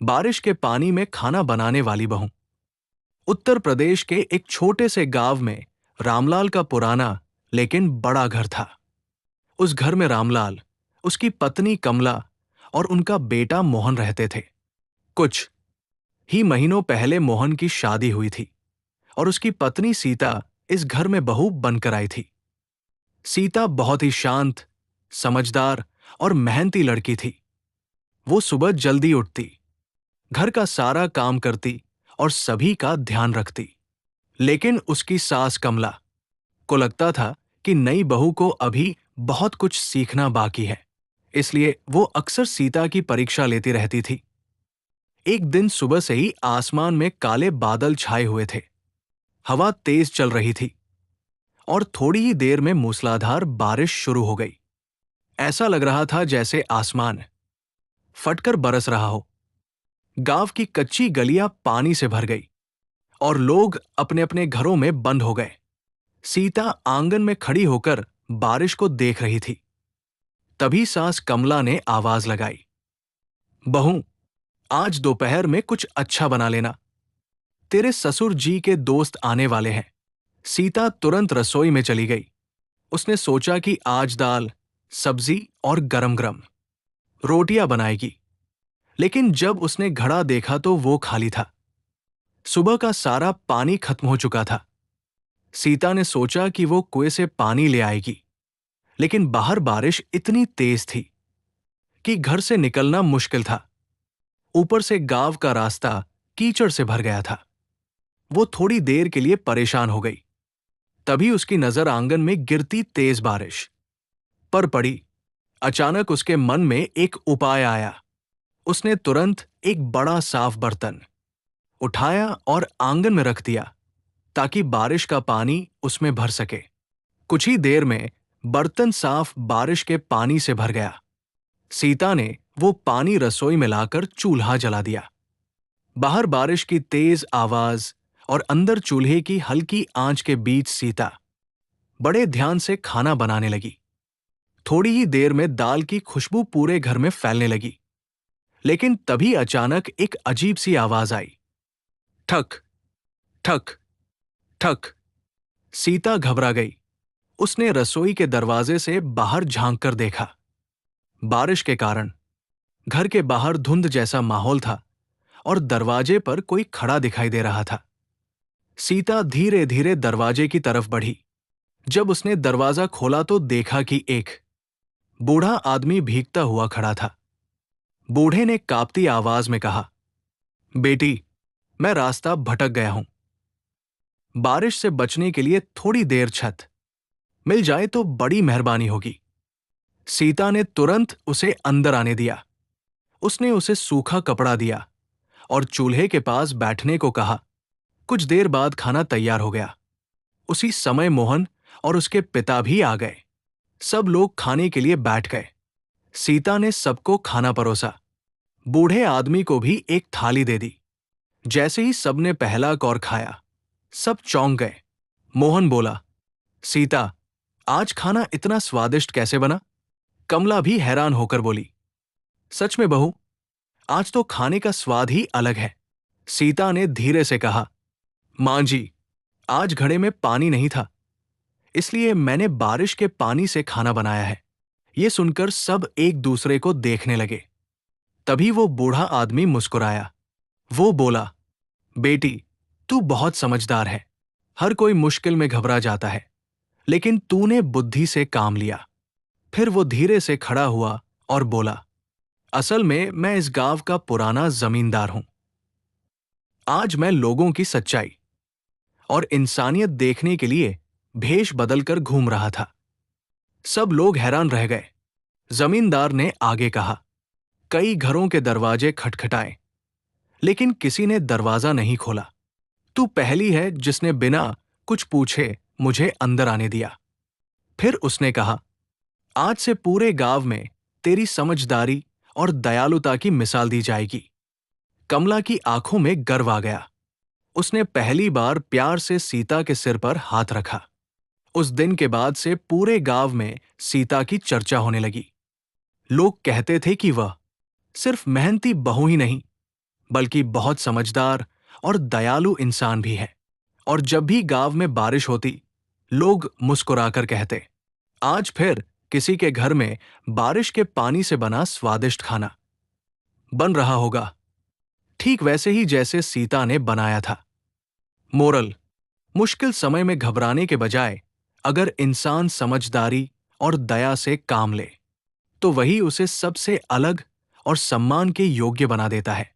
बारिश के पानी में खाना बनाने वाली बहू। उत्तर प्रदेश के एक छोटे से गांव में रामलाल का पुराना लेकिन बड़ा घर था। उस घर में रामलाल, उसकी पत्नी कमला और उनका बेटा मोहन रहते थे। कुछ ही महीनों पहले मोहन की शादी हुई थी और उसकी पत्नी सीता इस घर में बहू बनकर आई थी। सीता बहुत ही शांत, समझदार और मेहनती लड़की थी। वो सुबह जल्दी उठती, घर का सारा काम करती और सभी का ध्यान रखती। लेकिन उसकी सास कमला को लगता था कि नई बहू को अभी बहुत कुछ सीखना बाकी है, इसलिए वो अक्सर सीता की परीक्षा लेती रहती थी। एक दिन सुबह से ही आसमान में काले बादल छाए हुए थे। हवा तेज चल रही थी और थोड़ी ही देर में मूसलाधार बारिश शुरू हो गई। ऐसा लग रहा था जैसे आसमान फटकर बरस रहा हो। गांव की कच्ची गलियां पानी से भर गई और लोग अपने अपने घरों में बंद हो गए। सीता आंगन में खड़ी होकर बारिश को देख रही थी। तभी सास कमला ने आवाज लगाई, बहू, आज दोपहर में कुछ अच्छा बना लेना, तेरे ससुर जी के दोस्त आने वाले हैं। सीता तुरंत रसोई में चली गई। उसने सोचा कि आज दाल, सब्जी और गरम गरम रोटियां बनाएगी। लेकिन जब उसने घड़ा देखा तो वो खाली था। सुबह का सारा पानी खत्म हो चुका था। सीता ने सोचा कि वो कुएं से पानी ले आएगी, लेकिन बाहर बारिश इतनी तेज थी कि घर से निकलना मुश्किल था। ऊपर से गांव का रास्ता कीचड़ से भर गया था। वो थोड़ी देर के लिए परेशान हो गई। तभी उसकी नजर आंगन में गिरती तेज बारिश पर पड़ी। अचानक उसके मन में एक उपाय आया। उसने तुरंत एक बड़ा साफ बर्तन उठाया और आंगन में रख दिया ताकि बारिश का पानी उसमें भर सके। कुछ ही देर में बर्तन साफ बारिश के पानी से भर गया। सीता ने वो पानी रसोई में लाकर चूल्हा जला दिया। बाहर बारिश की तेज आवाज और अंदर चूल्हे की हल्की आंच के बीच सीता बड़े ध्यान से खाना बनाने लगी। थोड़ी ही देर में दाल की खुशबू पूरे घर में फैलने लगी। लेकिन तभी अचानक एक अजीब सी आवाज आई, ठक ठक ठक। सीता घबरा गई। उसने रसोई के दरवाजे से बाहर झांक कर देखा। बारिश के कारण घर के बाहर धुंध जैसा माहौल था और दरवाजे पर कोई खड़ा दिखाई दे रहा था। सीता धीरे धीरे दरवाजे की तरफ बढ़ी। जब उसने दरवाजा खोला तो देखा कि एक बूढ़ा आदमी भीगता हुआ खड़ा था। बूढ़े ने कांपती आवाज में कहा, बेटी, मैं रास्ता भटक गया हूं। बारिश से बचने के लिए थोड़ी देर छत मिल जाए तो बड़ी मेहरबानी होगी। सीता ने तुरंत उसे अंदर आने दिया। उसने उसे सूखा कपड़ा दिया और चूल्हे के पास बैठने को कहा। कुछ देर बाद खाना तैयार हो गया। उसी समय मोहन और उसके पिता भी आ गए। सब लोग खाने के लिए बैठ गए। सीता ने सबको खाना परोसा। बूढ़े आदमी को भी एक थाली दे दी। जैसे ही सबने पहला कौर खाया, सब चौंक गए। मोहन बोला, सीता, आज खाना इतना स्वादिष्ट कैसे बना? कमला भी हैरान होकर बोली, सच में बहू, आज तो खाने का स्वाद ही अलग है। सीता ने धीरे से कहा, मां जी, आज घड़े में पानी नहीं था, इसलिए मैंने बारिश के पानी से खाना बनाया है। ये सुनकर सब एक दूसरे को देखने लगे। तभी वो बूढ़ा आदमी मुस्कुराया। वो बोला, बेटी, तू बहुत समझदार है। हर कोई मुश्किल में घबरा जाता है, लेकिन तूने बुद्धि से काम लिया। फिर वो धीरे से खड़ा हुआ और बोला, असल में मैं इस गांव का पुराना जमींदार हूं। आज मैं लोगों की सच्चाई और इंसानियत देखने के लिए भेष बदलकर घूम रहा था। सब लोग हैरान रह गए। जमींदार ने आगे कहा, कई घरों के दरवाजे खटखटाए, लेकिन किसी ने दरवाजा नहीं खोला। तू पहली है जिसने बिना कुछ पूछे मुझे अंदर आने दिया। फिर उसने कहा, आज से पूरे गांव में तेरी समझदारी और दयालुता की मिसाल दी जाएगी। कमला की आंखों में गर्व आ गया। उसने पहली बार प्यार से सीता के सिर पर हाथ रखा। उस दिन के बाद से पूरे गांव में सीता की चर्चा होने लगी। लोग कहते थे कि वह सिर्फ मेहनती बहू ही नहीं, बल्कि बहुत समझदार और दयालु इंसान भी है। और जब भी गांव में बारिश होती, लोग मुस्कुराकर कहते, आज फिर किसी के घर में बारिश के पानी से बना स्वादिष्ट खाना बन रहा होगा, ठीक वैसे ही जैसे सीता ने बनाया था। मोरल: मुश्किल समय में घबराने के बजाय अगर इंसान समझदारी और दया से काम ले, तो वही उसे सबसे अलग और सम्मान के योग्य बना देता है।